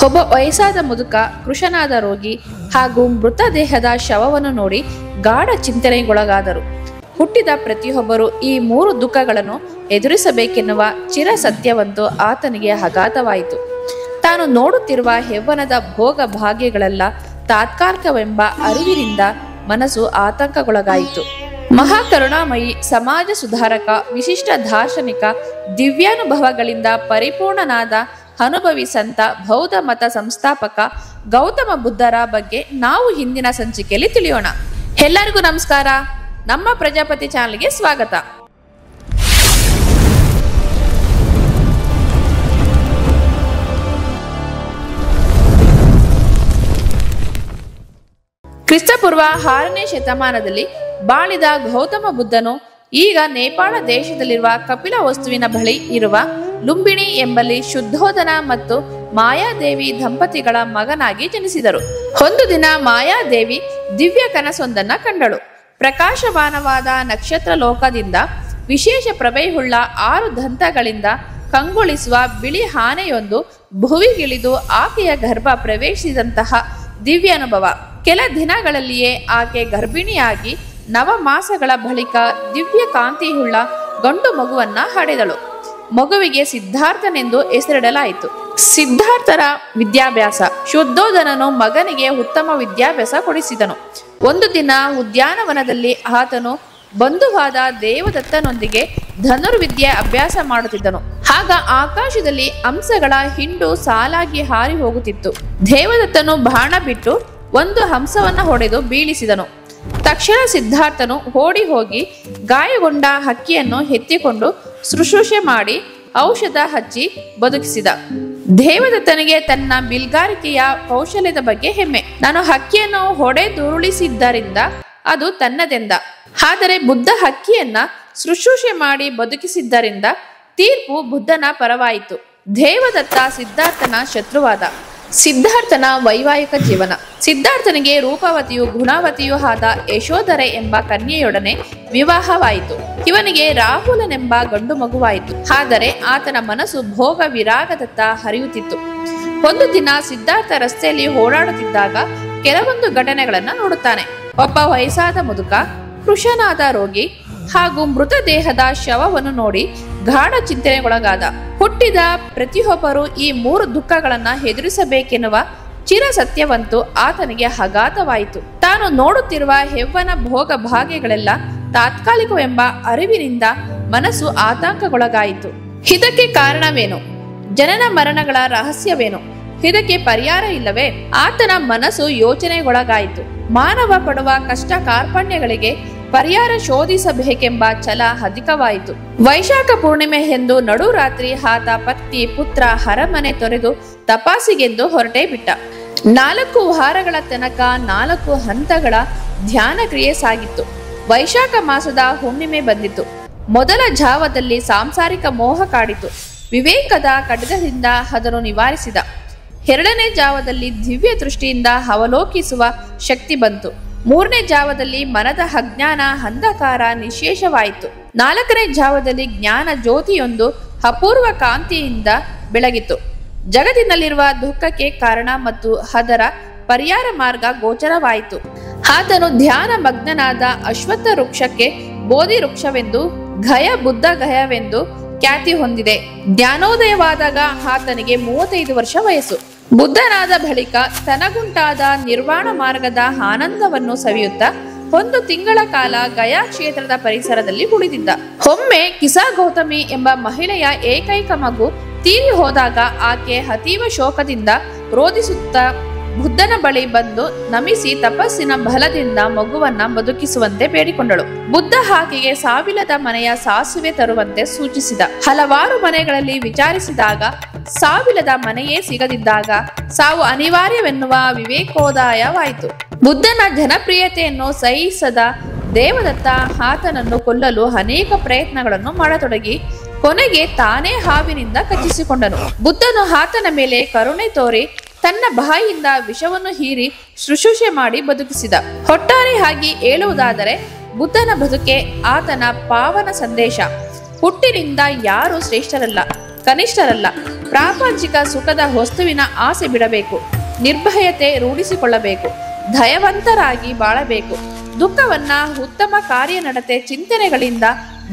ಒಬ್ಬ ವಯಸ್ಸಾದ ಮುದುಕ, ಕೃಶನಾದ ರೋಗಿ ಹಾಗೂ ಮೃತದೇಹದ ಶವವನ್ನು ನೋಡಿ ಗಾಢ ಚಿಂತನೆಗೊಳಗಾದರು. ಹುಟ್ಟಿದ ಪ್ರತಿಯೊಬ್ಬರು ಈ 3 ದುಃಖಗಳನ್ನು ಎದುರಿಸಬೇಕೆನ್ನುವ ಚಿರ ಸತ್ಯವಂತೂ ಆತನಿಗೆ ಅಗಾಧವಾಯಿತು. ತಾನು ನೋಡುತ್ತಿರುವ ಯೌವನದ ಭೋಗ ಭಾಗ್ಯಗಳೆಲ್ಲ ತಾತ್ಕಾಲಿಕವೆಂಬ ಅರಿವಿನಿಂದ ಮನಸ್ಸು ಆತಂಕಗೊಳಗಾಯಿತು. ಮಹಾಕರುಣಾಮಯಿ, ಸಮಾಜ ಸುಧಾರಕ, ವಿಶಿಷ್ಟ ದಾರ್ಶನಿಕ, ದಿವ್ಯಾನುಭವಗಳಿಂದ ಪರಿಪೂರ್ಣನಾದ ಅನುಭವಿ ಸಂತ, ಬೌದ್ಧ ಮತ ಸಂಸ್ಥಾಪಕ ಗೌತಮ ಬುದ್ಧರ ಬಗ್ಗೆ ನಾವು ಹಿಂದಿನ ಸಂಚಿಕೆಯಲ್ಲಿ ತಿಳಿಯೋಣ. ಎಲ್ಲರಿಗೂ ನಮಸ್ಕಾರ. ನಮ್ಮ ಪ್ರಜಾಪತಿ ಚಾನೆಲ್ಗೆ ಸ್ವಾಗತ. ಕ್ರಿಸ್ತಪೂರ್ವ 6ನೇ ಶತಮಾನದಲ್ಲಿ ಬಾಳಿದ ಗೌತಮ ಬುದ್ಧನು ಈಗ ನೇಪಾಳ ದೇಶದಲ್ಲಿರುವ ಕಪಿಲ ವಸ್ತುವಿನ ಬಳಿ ಇರುವ ಲುಂಬಿನಿ ಎಂಬಲ್ಲಿ ಶುದ್ಧೋಧನ ಮತ್ತು ಮಾಯಾದೇವಿ ದಂಪತಿಗಳ ಮಗನಾಗಿ ಜನಿಸಿದರು. ಒಂದು ದಿನ ಮಾಯಾದೇವಿ ದಿವ್ಯ ಕನಸೊಂದನ್ನ ಕಂಡಳು. ಪ್ರಕಾಶಮಾನವಾದ ನಕ್ಷತ್ರ ಲೋಕದಿಂದ ವಿಶೇಷ ಪ್ರಭೆಯುಳ್ಳ 6 ದಂತಗಳಿಂದ ಕಂಗೊಳಿಸುವ ಬಿಳಿ ಆನೆಯೊಂದು ಭುವಿಗಿಳಿದು ಆಕೆಯ ಗರ್ಭ ಪ್ರವೇಶಿಸಿದಂತಹ ದಿವ್ಯ ಅನುಭವ. ಕೆಲ ದಿನಗಳಲ್ಲಿಯೇ ಆಕೆ ಗರ್ಭಿಣಿಯಾಗಿ 9 ಮಾಸಗಳ ಬಳಿಕ ದಿವ್ಯ ಕಾಂತಿಯುಳ್ಳ ಗಂಡು ಮಗುವನ್ನ ಹಡೆದಳು. ಮಗುವಿಗೆ ಸಿದ್ಧಾರ್ಥನೆಂದು ಹೆಸರಿಡಲಾಯಿತು. ಸಿದ್ಧಾರ್ಥರ ವಿದ್ಯಾಭ್ಯಾಸ. ಶುದ್ಧೋಧನನು ಮಗನಿಗೆ ಉತ್ತಮ ವಿದ್ಯಾಭ್ಯಾಸ ಕೊಡಿಸಿದನು. ಒಂದು ದಿನ ಉದ್ಯಾನವನದಲ್ಲಿ ಆತನು ಬಂಧುವಾದ ದೇವದತ್ತನೊಂದಿಗೆ ಧನುರ್ವಿದ್ಯೆ ಅಭ್ಯಾಸ ಮಾಡುತ್ತಿದ್ದನು. ಆಗ ಆಕಾಶದಲ್ಲಿ ಹಂಸಗಳ ಹಿಂಡು ಸಾಲಾಗಿ ಹಾರಿ ಹೋಗುತ್ತಿತ್ತು. ದೇವದತ್ತನು ಬಾಣ ಬಿಟ್ಟು ಒಂದು ಹಂಸವನ್ನ ಹೊಡೆದು ಬೀಳಿಸಿದನು. ತಕ್ಷಣ ಸಿದ್ಧಾರ್ಥನು ಓಡಿ ಹೋಗಿ ಗಾಯಗೊಂಡ ಹಕ್ಕಿಯನ್ನು ಎತ್ತಿಕೊಂಡು ಶುಶ್ರೂಷೆ ಮಾಡಿ ಔಷಧ ಹಚ್ಚಿ ಬದುಕಿಸಿದ. ದೇವದತ್ತನಿಗೆ ತನ್ನ ಬಿಲ್ಗಾರಿಕೆಯ ಕೌಶಲ್ಯದ ಬಗ್ಗೆ ಹೆಮ್ಮೆ. ನಾನು ಹಕ್ಕಿಯನ್ನು ಹೊಡೆದುರುಳಿಸಿದ್ದರಿಂದ ಅದು ತನ್ನದೆಂದ. ಆದರೆ ಬುದ್ಧ ಹಕ್ಕಿಯನ್ನ ಶುಶ್ರೂಷೆ ಮಾಡಿ ಬದುಕಿಸಿದ್ದರಿಂದ ತೀರ್ಪು ಬುದ್ಧನ ಪರವಾಯಿತು. ದೇವದತ್ತ ಸಿದ್ಧಾರ್ಥನ ಶತ್ರುವಾದ. ಸಿದ್ಧಾರ್ಥನ ವೈವಾಹಿಕ ಜೀವನ. ಸಿದ್ಧಾರ್ಥನಿಗೆ ರೂಪವತಿಯು ಗುಣವತಿಯೂ ಆದ ಯಶೋಧರೆ ಎಂಬ ಕನ್ಯೆಯೊಡನೆ ವಿವಾಹವಾಯಿತು. ಇವನಿಗೆ ರಾಹುಲನೆಂಬ ಗಂಡು ಮಗುವಾಯಿತು. ಆದರೆ ಆತನ ಮನಸ್ಸು ಭೋಗ ವಿರಾಗದತ್ತ ಹರಿಯುತ್ತಿತ್ತು. ಒಂದು ದಿನ ಸಿದ್ಧಾರ್ಥ ರಸ್ತೆಯಲ್ಲಿ ಓಡಾಡುತ್ತಿದ್ದಾಗ ಕೆಲವೊಂದು ಘಟನೆಗಳನ್ನ ನೋಡುತ್ತಾನೆ. ಒಬ್ಬ ವಯಸ್ಸಾದ ಮುದುಕ, ಕೃಶನಾದ ರೋಗಿ ಹಾಗೂ ಮೃತದೇಹದ ಶವವನ್ನು ನೋಡಿ ಗಾಢ ಚಿಂತನೆಗೊಳಗಾದ. ಹುಟ್ಟಿದ ಪ್ರತಿಯೊಬ್ಬರು ಈ 3 ದುಃಖಗಳನ್ನ ಎದುರಿಸಬೇಕೆನ್ನುವ ಚಿರ ಸತ್ಯವಂತೂ ಆತನಿಗೆ ಅಗಾಧವಾಯಿತು. ತಾನು ನೋಡುತ್ತಿರುವ ಯೌವನ ಭೋಗ ಭಾಗ್ಯಗಳೆಲ್ಲ ತಾತ್ಕಾಲಿಕವೆಂಬ ಅರಿವಿನಿಂದ ಮನಸ್ಸು ಆತಂಕಗೊಳಗಾಯಿತು. ಇದಕ್ಕೆ ಕಾರಣವೇನು? ಜನನ ಮರಣಗಳ ರಹಸ್ಯವೇನು? ಇದಕ್ಕೆ ಪರಿಹಾರ ಇಲ್ಲವೇ? ಆತನ ಮನಸ್ಸು ಯೋಚನೆಗೊಳಗಾಯಿತು. ಮಾನವ ಪಡುವ ಕಷ್ಟ ಕಾರ್ಪಣ್ಯಗಳಿಗೆ ಪರಿಹಾರ ಶೋಧಿಸಬೇಕೆಂಬ ಛಲ ಅಧಿಕವಾಯಿತು. ವೈಶಾಖ ಪೂರ್ಣಿಮೆ ಎಂದು ನಡುರಾತ್ರಿ ಆತ ಪತ್ನಿ ಪುತ್ರ ಅರಮನೆ ತೊರೆದು ತಪಾಸಿಗೆಂದು ಹೊರಟೇ ಬಿಟ್ಟ. 4 ವಾರಗಳ ತನಕ 4 ಹಂತಗಳ ಧ್ಯಾನ ಕ್ರಿಯೆ ಸಾಗಿತ್ತು. ವೈಶಾಖ ಮಾಸದ ಹುಣ್ಣಿಮೆ ಬಂದಿತು. ಮೊದಲ ಜಾವದಲ್ಲಿ ಸಾಂಸಾರಿಕ ಮೋಹ ಕಾಡಿತು. ವಿವೇಕದ ಖಡ್ಗದಿಂದ ಅದನ್ನು ನಿವಾರಿಸಿದ. 2ನೇ ಜಾವದಲ್ಲಿ ದಿವ್ಯ ದೃಷ್ಟಿಯಿಂದ ಅವಲೋಕಿಸುವ ಶಕ್ತಿ ಬಂತು. 3ನೇ ಜಾವದಲ್ಲಿ ಮನದ ಅಜ್ಞಾನ ಅಂಧಕಾರ ನಿಶೇಷವಾಯಿತು. 4ನೇ ಜಾವದಲ್ಲಿ ಜ್ಞಾನ ಜ್ಯೋತಿಯೊಂದು ಅಪೂರ್ವ ಕಾಂತಿಯಿಂದ ಬೆಳಗಿತು. ಜಗತ್ತಿನಲ್ಲಿರುವ ದುಃಖಕ್ಕೆ ಕಾರಣ ಮತ್ತು ಅದರ ಪರಿಹಾರ ಮಾರ್ಗ ಗೋಚರವಾಯಿತು. ಆತನು ಧ್ಯಾನ ಮಗ್ನನಾದ ಅಶ್ವತ್ಥ ವೃಕ್ಷಕ್ಕೆ ಬೋಧಿ ವೃಕ್ಷವೆಂದು, ಗಯ ಬುದ್ಧ ಗಯವೆಂದು ಖ್ಯಾತಿ ಹೊಂದಿದೆ. ಜ್ಞಾನೋದಯವಾದಾಗ ಆತನಿಗೆ 35 ವರ್ಷ ವಯಸ್ಸು. ಬುದ್ಧನಾದ ಬಳಿಕ ತನಗುಂಟಾದ ನಿರ್ವಾಣ ಮಾರ್ಗದ ಆನಂದವನ್ನು ಸವಿಯುತ್ತಾ 1 ತಿಂಗಳ ಕಾಲ ಗಯಾ ಕ್ಷೇತ್ರದ ಪರಿಸರದಲ್ಲಿ ಉಳಿದಿದ್ದ. ಒಮ್ಮೆ ಕಿಸಾ ಗೌತಮಿ ಎಂಬ ಮಹಿಳೆಯ ಏಕೈಕ ಮಗು ತೀರಿ ಹೋದಾಗ ಆಕೆ ಅತೀವ ಶೋಕದಿಂದ ರೋಧಿಸುತ್ತಾ ಬುದ್ಧನ ಬಳಿ ಬಂದು ನಮಿಸಿ ತಪಸ್ಸಿನ ಬಲದಿಂದ ಮಗುವನ್ನ ಬದುಕಿಸುವಂತೆ ಬೇಡಿಕೊಂಡಳು. ಬುದ್ಧ ಆಕೆಗೆ ಸಾವಿಲ್ಲದ ಮನೆಯ ಸಾಸುವೆ ತರುವಂತೆ ಸೂಚಿಸಿದ. ಹಲವಾರು ಮನೆಗಳಲ್ಲಿ ವಿಚಾರಿಸಿದಾಗ ಸಾವಿಲ್ಲದ ಮನೆಯೇ ಸಿಗದಿದ್ದಾಗ ಸಾವು ಅನಿವಾರ್ಯವೆನ್ನುವ ವಿವೇಕೋದಯವಾಯಿತು. ಬುದ್ಧನ ಜನಪ್ರಿಯತೆಯನ್ನು ಸಹಿಸದ ದೇವದತ್ತ ಆತನನ್ನು ಕೊಲ್ಲಲು ಅನೇಕ ಪ್ರಯತ್ನಗಳನ್ನು ಮಾಡತೊಡಗಿ ಕೊನೆಗೆ ತಾನೇ ಹಾವಿನಿಂದ ಕಚ್ಚಿಸಿಕೊಂಡನು. ಬುದ್ಧನು ಆತನ ಮೇಲೆ ಕರುಣೆ ತೋರಿ ತನ್ನ ಬಾಯಿಯಿಂದ ವಿಷವನ್ನು ಹೀರಿ ಶುಶ್ರೂಷೆ ಮಾಡಿ ಬದುಕಿಸಿದ. ಒಟ್ಟಾರೆಯಾಗಿ ಹೇಳುವುದಾದರೆ ಬುದ್ಧನ ಬದುಕೆ ಆತನ ಪಾವನ ಸಂದೇಶ. ಹುಟ್ಟಿನಿಂದ ಯಾರು ಶ್ರೇಷ್ಠರಲ್ಲ, ಕನಿಷ್ಠರಲ್ಲ. ಪ್ರಾಪಂಚಿಕ ಸುಖದ ವಸ್ತುವಿನ ಆಸೆ ಬಿಡಬೇಕು. ನಿರ್ಭಯತೆ ರೂಢಿಸಿಕೊಳ್ಳಬೇಕು. ದಯವಂತರಾಗಿ ಬಾಳಬೇಕು. ದುಃಖವನ್ನ ಉತ್ತಮ ಕಾರ್ಯನಡತೆ ಚಿಂತನೆಗಳಿಂದ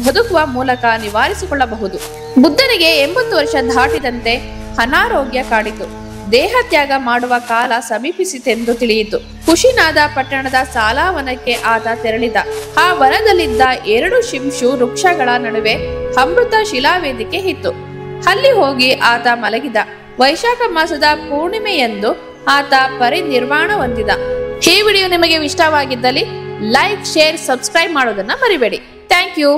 ಬದುಕುವ ಮೂಲಕ ನಿವಾರಿಸಿಕೊಳ್ಳಬಹುದು. ಬುದ್ಧನಿಗೆ 80 ವರ್ಷ ದಾಟಿದಂತೆ ಅನಾರೋಗ್ಯ ಕಾಡಿತು. ದೇಹ ತ್ಯಾಗ ಮಾಡುವ ಕಾಲ ಸಮೀಪಿಸಿತೆಂದು ತಿಳಿಯಿತು. ಕುಶಿನಾದ ಪಟ್ಟಣದ ಸಾಲಾವನಕ್ಕೆ ಆತ ತೆರಳಿದ. ಆ ವನದಲ್ಲಿದ್ದ 2 ಶಿಂಶು ವೃಕ್ಷಗಳ ನಡುವೆ ಅಮೃತ ಶಿಲಾವೇದಿಕೆ ಇತ್ತು. ಅಲ್ಲಿ ಹೋಗಿ ಆತ ಮಲಗಿದ. ವೈಶಾಖ ಮಾಸದ ಪೂರ್ಣಿಮೆಯಂದು ಆತ ಪರಿನಿರ್ವಾಣ ಹೊಂದಿದ. ಈ ವಿಡಿಯೋ ನಿಮಗೆ ಇಷ್ಟವಾಗಿದ್ದಲ್ಲಿ ಲೈಕ್, ಶೇರ್, ಸಬ್ಸ್ಕ್ರೈಬ್ ಮಾಡೋದನ್ನ ಮರಿಬೇಡಿ. Thank you.